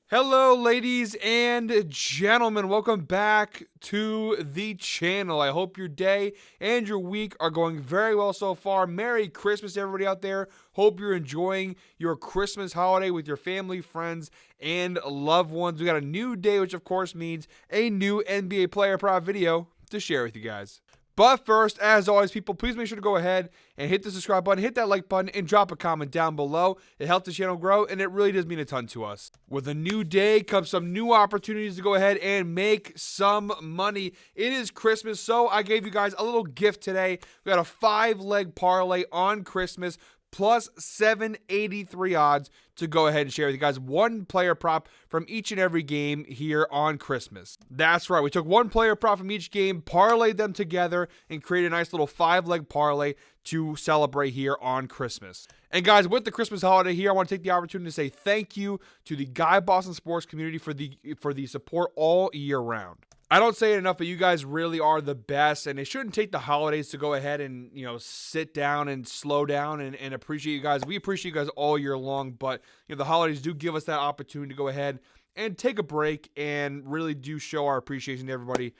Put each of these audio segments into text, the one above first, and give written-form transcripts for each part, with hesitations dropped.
Hello, ladies and gentlemen. Welcome back to the channel. I hope your day and your week are going very well so far. Merry Christmas to everybody out there. Hope you're enjoying your Christmas holiday with your family, friends, and loved ones. We got a new day, which of course means a new NBA player prop video to share with you guys. But first, as always, people, please make sure to go ahead and hit the subscribe button, hit that like button, and drop a comment down below. It helps the channel grow, and it really does mean a ton to us. With a new day comes some new opportunities to go ahead and make some money. It is Christmas, so I gave you guys a little gift today. We got a 5-leg parlay on Christmas, plus 783 odds to go ahead and share with you guys. One player prop from each and every game here on Christmas. That's right. We took one player prop from each game, parlayed them together, and created a nice little 5-leg parlay to celebrate here on Christmas. And guys, with the Christmas holiday here, I want to take the opportunity to say thank you to the Guy Boston sports community for the support all year round. I don't say it enough, but you guys really are the best, and it shouldn't take the holidays to go ahead and, sit down and slow down and appreciate you guys. We appreciate you guys all year long, but, the holidays do give us that opportunity to go ahead and take a break and really do show our appreciation to everybody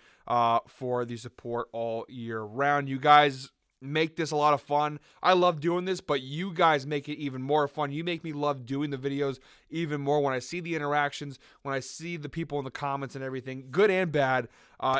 for the support all year round. You guys make this a lot of fun. I love doing this, but you guys make it even more fun. You make me love doing the videos even more when I see the interactions, when I see the people in the comments and everything, good and bad.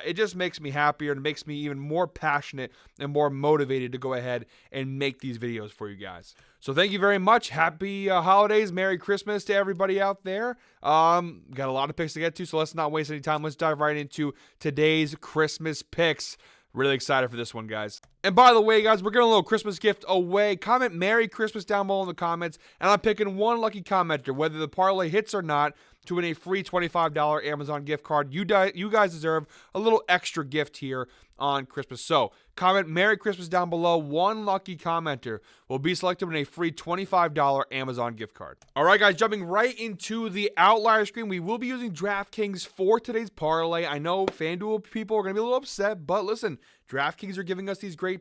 It just makes me happier and makes me even more passionate and more motivated to go ahead and make these videos for you guys. So thank you very much. Happy holidays. Merry Christmas to everybody out there. Got a lot of picks to get to, so let's not waste any time. Let's dive right into today's Christmas picks. Really excited for this one, guys. And by the way, guys, we're giving a little Christmas gift away. Comment Merry Christmas down below in the comments, and I'm picking one lucky commenter, whether the parlay hits or not, to win a free $25 Amazon gift card. You guys deserve a little extra gift here on Christmas. So comment Merry Christmas down below. One lucky commenter will be selected with a free $25 Amazon gift card. All right, guys, jumping right into the outlier screen, we will be using DraftKings for today's parlay. I know FanDuel people are going to be a little upset, but listen, DraftKings are giving us these great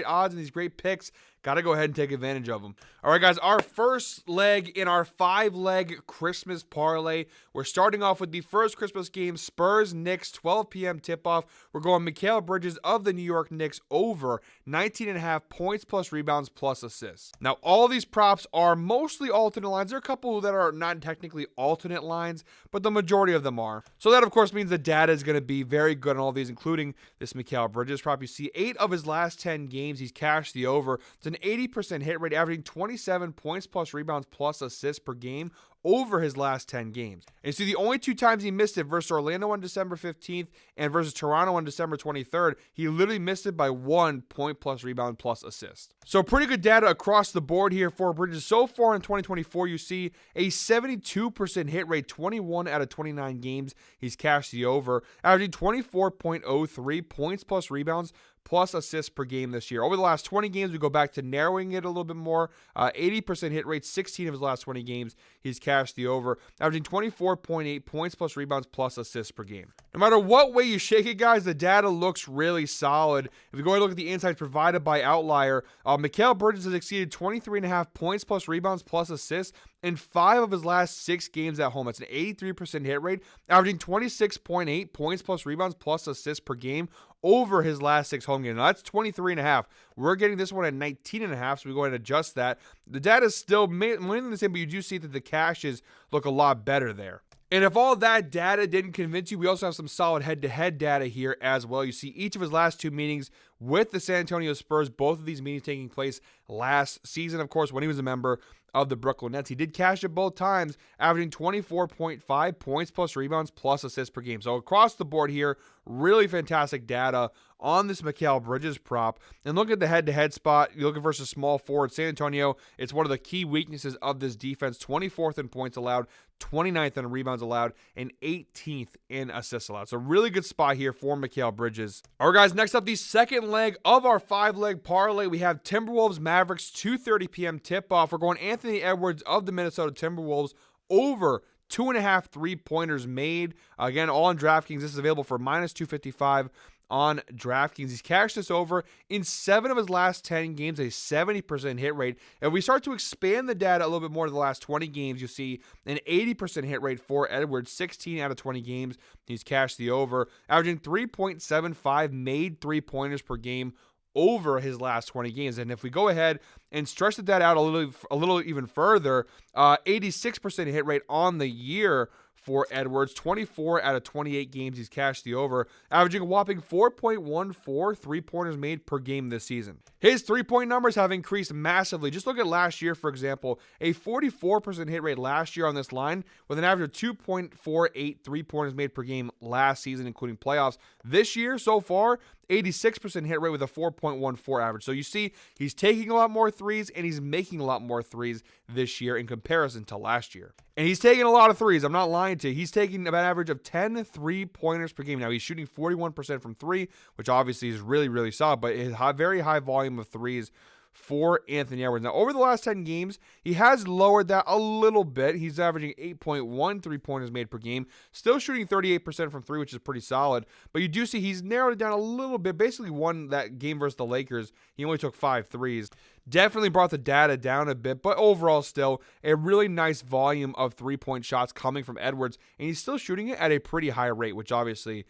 odds and these great picks. Got to go ahead and take advantage of them. All right, guys, our first leg in our 5-leg Christmas parlay. We're starting off with the first Christmas game, Spurs-Knicks, 12 p.m. tip-off. We're going Mikal Bridges of the New York Knicks over 19.5 points plus rebounds plus assists. Now, all these props are mostly alternate lines. There are a couple that are not technically alternate lines, but the majority of them are. So that, of course, means the data is going to be very good on all these, including this Mikal Bridges prop. You see 8 of his last 10 games, he's cashed the over. It's an 80% hit rate, averaging 27 points plus rebounds plus assists per game over his last 10 games. And see, the only 2 times he missed it versus Orlando on December 15th and versus Toronto on December 23rd, he literally missed it by 1 point plus rebound plus assist. So pretty good data across the board here for Bridges. So far in 2024, you see a 72% hit rate, 21 out of 29 games. He's cashed the over, averaging 24.03 points plus rebounds plus assists per game this year. Over the last 20 games, we go back to narrowing it a little bit more. 80% hit rate, 16 of his last 20 games, he's cashed the over, averaging 24.8 points plus rebounds plus assists per game. No matter what way you shake it, guys, the data looks really solid. If we go and look at the insights provided by Outlier, Mikal Bridges has exceeded 23.5 points plus rebounds plus assists in 5 of his last 6 games at home. That's an 83% hit rate, averaging 26.8 points plus rebounds plus assists per game over his last 6 home games. Now, that's 23.5. We're getting this one at 19.5, so we go ahead and adjust that. The data is still mainly the same, but you do see that the cashes look a lot better there. And if all that data didn't convince you, we also have some solid head-to-head data here as well. You see each of his last 2 meetings with the San Antonio Spurs, both of these meetings taking place last season, of course, when he was a member of the Brooklyn Nets. He did cash it both times, averaging 24.5 points plus rebounds plus assists per game. So across the board here, really fantastic data on this Mikal Bridges prop. And look at the head-to-head spot. You look at versus small forward. San Antonio, it's one of the key weaknesses of this defense. 24th in points allowed, 29th in rebounds allowed, and 18th in assists allowed. So really good spot here for Mikal Bridges. All right, guys, next up, the second leg of our 5-leg parlay. We have Timberwolves Mavericks, 2:30 p.m. tip-off. We're going Anthony Edwards of the Minnesota Timberwolves over 2.5 3-pointers made. Again, all on DraftKings. This is available for minus 255 on DraftKings. He's cashed this over in 7 of his last 10 games, a 70% hit rate. If we start to expand the data a little bit more to the last 20 games, you'll see an 80% hit rate for Edwards. 16 out of 20 games, he's cashed the over, averaging 3.75 made three-pointers per game over his last 20 games. And if we go ahead and stretch that out a little even further, 86% hit rate on the year for Edwards. 24 out of 28 games he's cashed the over, averaging a whopping 4.14 three-pointers made per game this season. His three-point numbers have increased massively. Just look at last year, for example, a 44% hit rate last year on this line with an average of 2.48 three-pointers made per game last season, including playoffs. This year, so far, 86% hit rate with a 4.14 average. So you see, he's taking a lot more threes and he's making a lot more threes this year in comparison to last year. And he's taking a lot of threes. I'm not lying to you. He's taking about an average of 10 3-pointers per game. Now, he's shooting 41% from three, which obviously is really, really solid, but his very high volume of threes for Anthony Edwards. Now, over the last 10 games, he has lowered that a little bit. He's averaging 8.1 3-pointers made per game, still shooting 38% from three, which is pretty solid. But you do see he's narrowed it down a little bit. Basically won that game versus the Lakers. He only took 5 threes. Definitely brought the data down a bit, but overall still a really nice volume of three-point shots coming from Edwards, and he's still shooting it at a pretty high rate, which obviously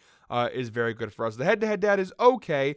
is very good for us. The head-to-head data is okay.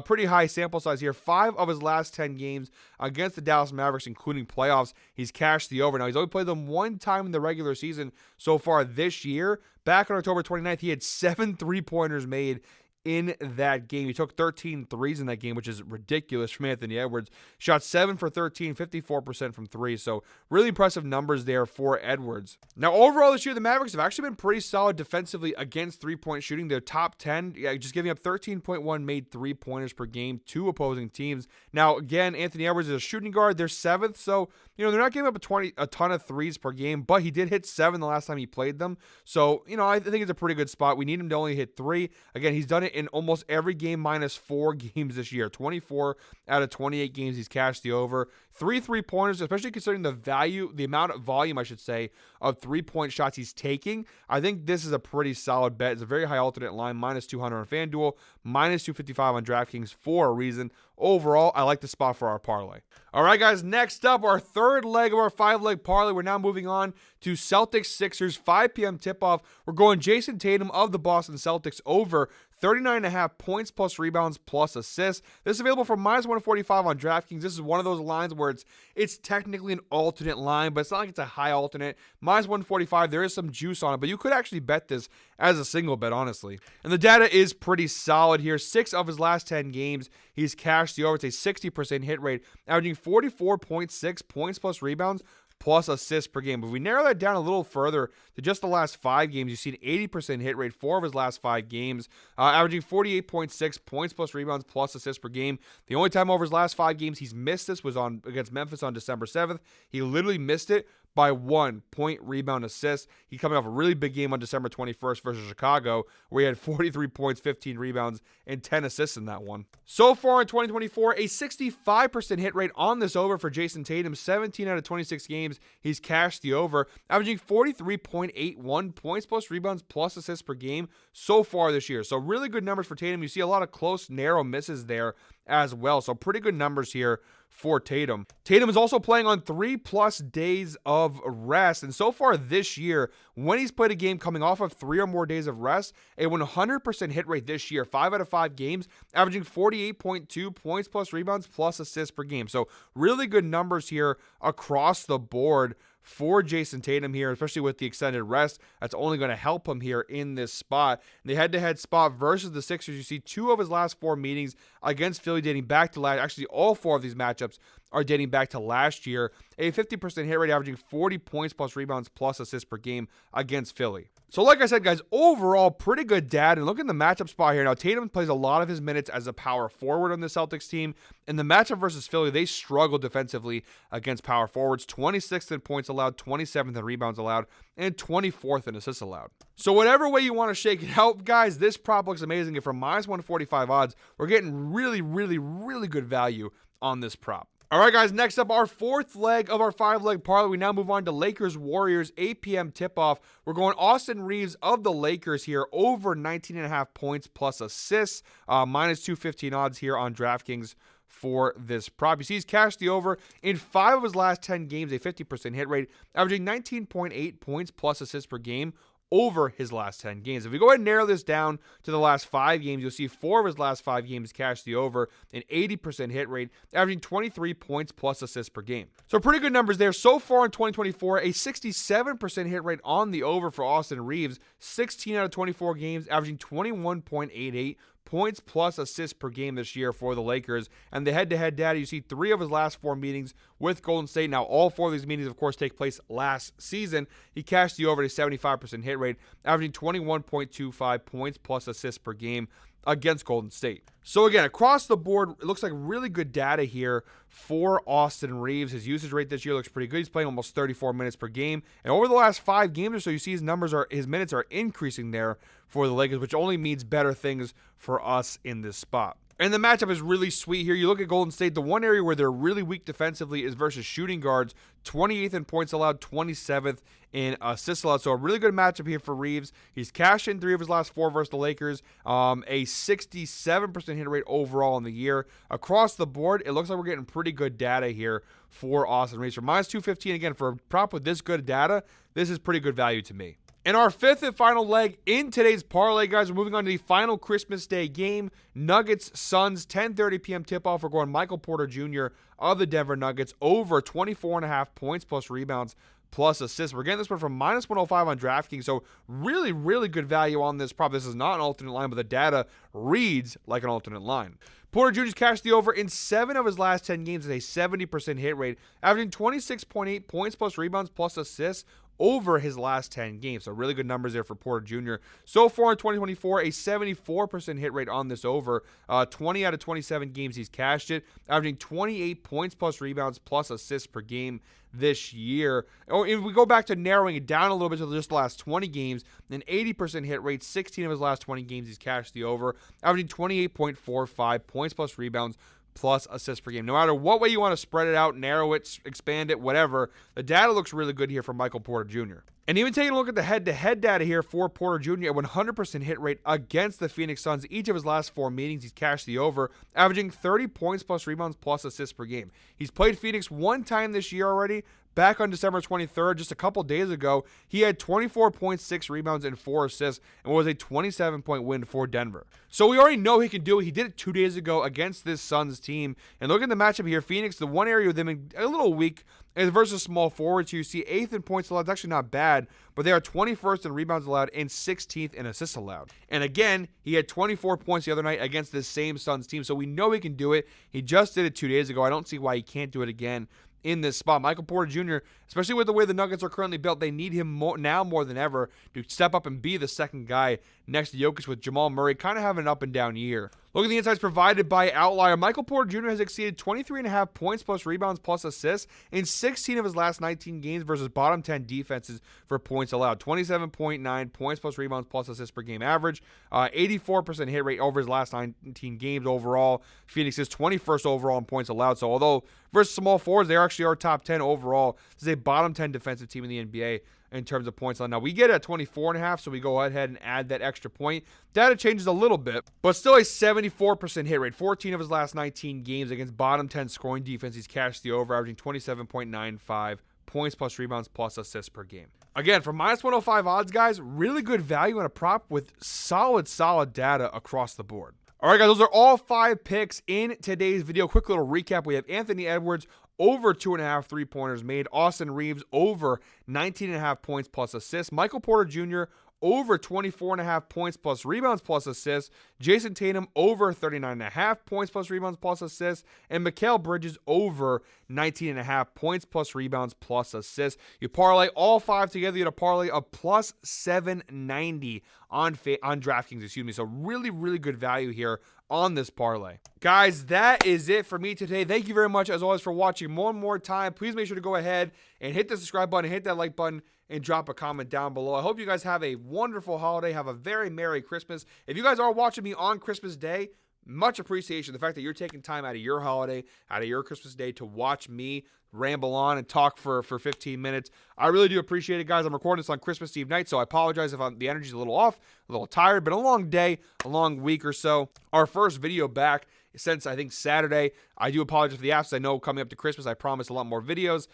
Pretty high sample size here. 5 of his last 10 games against the Dallas Mavericks, including playoffs, he's cashed the over. Now, he's only played them one time in the regular season so far this year. Back on October 29th, he had 7 three-pointers made in that game. He took 13 threes in that game, which is ridiculous from Anthony Edwards. Shot 7 for 13, 54% from three. So really impressive numbers there for Edwards. Now, overall this year, the Mavericks have actually been pretty solid defensively against three-point shooting. They're top 10, just giving up 13.1 made three-pointers per game to opposing teams. Now, again, Anthony Edwards is a shooting guard. They're 7th, so they're not giving up a ton of threes per game, but he did hit 7 the last time he played them. So, I think it's a pretty good spot. We need him to only hit 3. Again, he's done it in almost every game minus 4 games this year. 24 out of 28 games he's cashed the over. 3 3-pointers, especially considering the amount of volume, I should say, of 3-point shots he's taking. I think this is a pretty solid bet. It's a very high alternate line, minus 200 on FanDuel, minus 255 on DraftKings for a reason. Overall, I like the spot for our parlay. All right, guys, next up, our third leg of our 5-leg parlay. We're now moving on to Celtics-Sixers, 5 p.m. tip-off. We're going Jason Tatum of the Boston Celtics over 39.5 points plus rebounds plus assists. This is available for minus 145 on DraftKings. This is one of those lines where it's technically an alternate line, but it's not like it's a high alternate. Minus 145, there is some juice on it, but you could actually bet this as a single bet, honestly. And the data is pretty solid here. 6 of his last 10 games, he's cashed the over. It's a 60% hit rate, averaging 44.6 points plus rebounds plus assists per game. If we narrow that down a little further to just the last 5 games, you see an 80% hit rate, 4 of his last 5 games, averaging 48.6 points plus rebounds plus assists per game. The only time over his last 5 games he's missed this was against Memphis on December 7th. He literally missed it by 1 point, rebound, assist. He coming off a really big game on December 21st versus Chicago, where he had 43 points, 15 rebounds, and 10 assists in that one. So far in 2024, a 65% hit rate on this over for Jason Tatum. 17 out of 26 games, he's cashed the over, averaging 43.81 points plus rebounds plus assists per game so far this year. So really good numbers for Tatum. You see a lot of close, narrow misses there as well. So pretty good numbers here for Tatum. Tatum is also playing on 3+ days of rest. And so far this year, when he's played a game coming off of 3 or more days of rest, a 100% hit rate this year, 5 out of 5 games, averaging 48.2 points plus rebounds plus assists per game. So really good numbers here across the board for Jason Tatum here, especially with the extended rest. That's only going to help him here in this spot. The head-to-head spot versus the Sixers, you see 2 of his last 4 meetings against Philly dating back to last. Actually, all 4 of these matchups are dating back to last year. A 50% hit rate, averaging 40 points plus rebounds plus assists per game against Philly. So like I said, guys, overall, pretty good data. And look at the matchup spot here. Now, Tatum plays a lot of his minutes as a power forward on the Celtics team. In the matchup versus Philly, they struggle defensively against power forwards. 26th in points allowed, 27th in rebounds allowed, and 24th in assists allowed. So whatever way you want to shake it out, guys, this prop looks amazing. And from minus 145 odds, we're getting really, really, really good value on this prop. All right, guys, next up, our fourth leg of our 5-leg parlay. We now move on to Lakers-Warriors, 8 p.m. tip-off. We're going Austin Reeves of the Lakers here, over 19.5 points plus assists, minus 215 odds here on DraftKings for this prop. You see he's cashed the over in 5 of his last 10 games, a 50% hit rate, averaging 19.8 points plus assists per game over his last 10 games. If we go ahead and narrow this down to the last 5 games, you'll see 4 of his last 5 games cash the over, an 80% hit rate, averaging 23 points plus assists per game. So pretty good numbers there. So far in 2024, a 67% hit rate on the over for Austin Reeves, 16 out of 24 games, averaging 21.88 points plus assists per game this year for the Lakers. And the head-to-head data, you see 3 of his last 4 meetings with Golden State. Now, all 4 of these meetings, of course, take place last season. He cashed the over at a 75% hit rate, averaging 21.25 points plus assists per game against Golden State. So again, across the board, it looks like really good data here for Austin Reeves. His usage rate this year looks pretty good. He's playing almost 34 minutes per game. And over the last 5 games or so, you see his minutes are increasing there for the Lakers, which only means better things for us in this spot. And the matchup is really sweet here. You look at Golden State, the one area where they're really weak defensively is versus shooting guards. 28th in points allowed, 27th in assists allowed. So a really good matchup here for Reeves. He's cashed in 3 of his last 4 versus the Lakers. A 67% hit rate overall in the year. Across the board, it looks like we're getting pretty good data here for Austin Reeves. For minus 215, again, for a prop with this good data, this is pretty good value to me. In our 5th and final leg in today's parlay, guys, we're moving on to the final Christmas Day game. Nuggets-Suns, 10:30 p.m. tip-off. We're going Michael Porter Jr. of the Denver Nuggets, over 24.5 points plus rebounds plus assists. We're getting this one from minus 105 on DraftKings, so really, really good value on this prop. This is not an alternate line, but the data reads like an alternate line. Porter Jr.'s cashed the over in 7 of his last 10 games at a 70% hit rate, averaging 26.8 points plus rebounds plus assists over his last 10 games. So really good numbers there for Porter Jr. So far in 2024, a 74% hit rate on this over. 20 out of 27 games he's cashed it, averaging 28 points plus rebounds plus assists per game this year. Or if we go back to narrowing it down a little bit to just the last 20 games, an 80% hit rate, 16 of his last 20 games he's cashed the over, averaging 28.45 points plus rebounds plus assists per game. No matter what way you want to spread it out, narrow it, expand it, whatever, the data looks really good here for Michael Porter Jr. And even taking a look at the head-to-head data here for Porter Jr., a 100% hit rate against the Phoenix Suns. Each of his last 4 meetings, he's cashed the over, averaging 30 points plus rebounds plus assists per game. He's played Phoenix 1 time this year already. Back on December 23rd, just a couple days ago, he had 24.6 rebounds and 4 assists and was a 27-point win for Denver. So we already know he can do it. He did it 2 days ago against this Suns team. And look at the matchup here. Phoenix, the one area with them a little weak is versus small forwards. You see 8th in points allowed. It's actually not bad, but they are 21st in rebounds allowed and 16th in assists allowed. And again, he had 24 points the other night against this same Suns team. So we know he can do it. He just did it 2 days ago. I don't see why he can't do it again in this spot. Michael Porter Jr., especially with the way the Nuggets are currently built, they need him now more than ever to step up and be the second guy next to Jokic, with Jamal Murray kind of having an up and down year. Look at the insights provided by Outlier. Michael Porter Jr. has exceeded 23.5 points plus rebounds plus assists in 16 of his last 19 games versus bottom 10 defenses for points allowed. 27.9 points plus rebounds plus assists per game average. 84% hit rate over his last 19 games overall. Phoenix is 21st overall in points allowed. So although versus small forwards, they actually are top 10 overall, this is a bottom 10 defensive team in the NBA in terms of points allowed. Now, we get it at 24.5, so we go ahead and add that extra point. Data changes a little bit, but still a 74% hit rate. 14 of his last 19 games against bottom 10 scoring defense, he's cashed the over, averaging 27.95 points plus rebounds plus assists per game. Again, for minus 105 odds, guys, really good value on a prop with solid data across the board. All right, guys, those are all 5 picks in today's video. Quick little recap. We have Anthony Edwards over 2.5 3-pointers made. Austin Reeves over 19.5 points plus assists. Michael Porter Jr. over 24.5 points plus rebounds plus assists. Jason Tatum over 39.5 points plus rebounds plus assists. And Mikal Bridges over 19.5 points plus rebounds plus assists. You parlay all 5 together, you get a parlay of plus 790 on DraftKings, So really good value here on this parlay. Guys, that is it for me today. Thank you very much, as always, for watching. More time, please make sure to go ahead and hit the subscribe button, hit that like button, and drop a comment down below. I hope you guys have a wonderful holiday. Have a very Merry Christmas. If you guys are watching me on Christmas Day, much appreciation. The fact that you're taking time out of your holiday, out of your Christmas day to watch me ramble on and talk for 15 minutes. I really do appreciate it, guys. I'm recording this on Christmas Eve night, so I apologize if the energy's a little off, a little tired. Been a long day, a long week or so. Our first video back since, I think, Saturday. I do apologize for the absence. I know coming up to Christmas, I promised a lot more videos.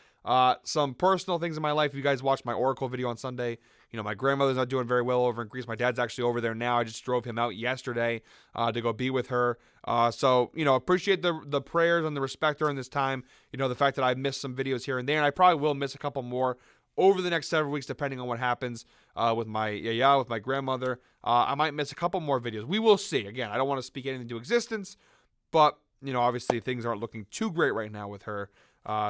Some personal things in my life. If you guys watched my Oracle video on Sunday, you know, my grandmother's not doing very well over in Greece. My dad's actually over there now. I just drove him out yesterday to go be with her. So, you know, appreciate the prayers and the respect during this time. You know, the fact that I missed some videos here and there, and I probably will miss a couple more over the next several weeks, depending on what happens with my grandmother. I might miss a couple more videos. We will see. Again, I don't want to speak anything into existence, but, you know, obviously things aren't looking too great right now with her.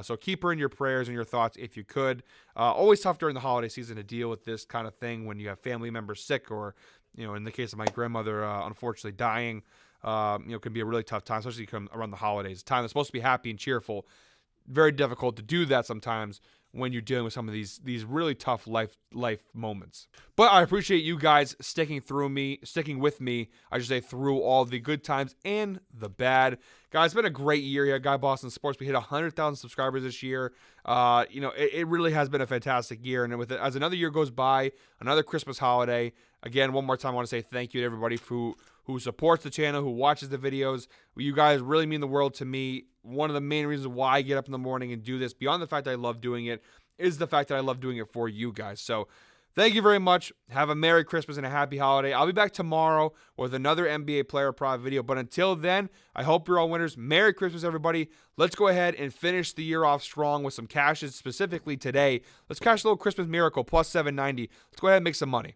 So keep her in your prayers and your thoughts if you could. Always tough during the holiday season to deal with this kind of thing when you have family members sick or, you know, in the case of my grandmother, unfortunately dying, you know, can be a really tough time, especially around the holidays. A time that's supposed to be happy and cheerful. Very difficult to do that sometimes when you're dealing with some of these really tough life moments. But I appreciate you guys sticking with me, I should say, through all the good times and the bad. Guys, it's been a great year here at Guy Boston Sports. We hit 100,000 subscribers this year. You know, it really has been a fantastic year. And as another year goes by, another Christmas holiday, again, one more time, I want to say thank you to everybody who supports the channel, who watches the videos. You guys really mean the world to me. One of the main reasons why I get up in the morning and do this, beyond the fact that I love doing it, is the fact that I love doing it for you guys. So thank you very much. Have a Merry Christmas and a Happy Holiday. I'll be back tomorrow with another NBA player prop video. But until then, I hope you're all winners. Merry Christmas, everybody. Let's go ahead and finish the year off strong with some cashes, specifically today. Let's cash a little Christmas miracle, plus 790. Let's go ahead and make some money.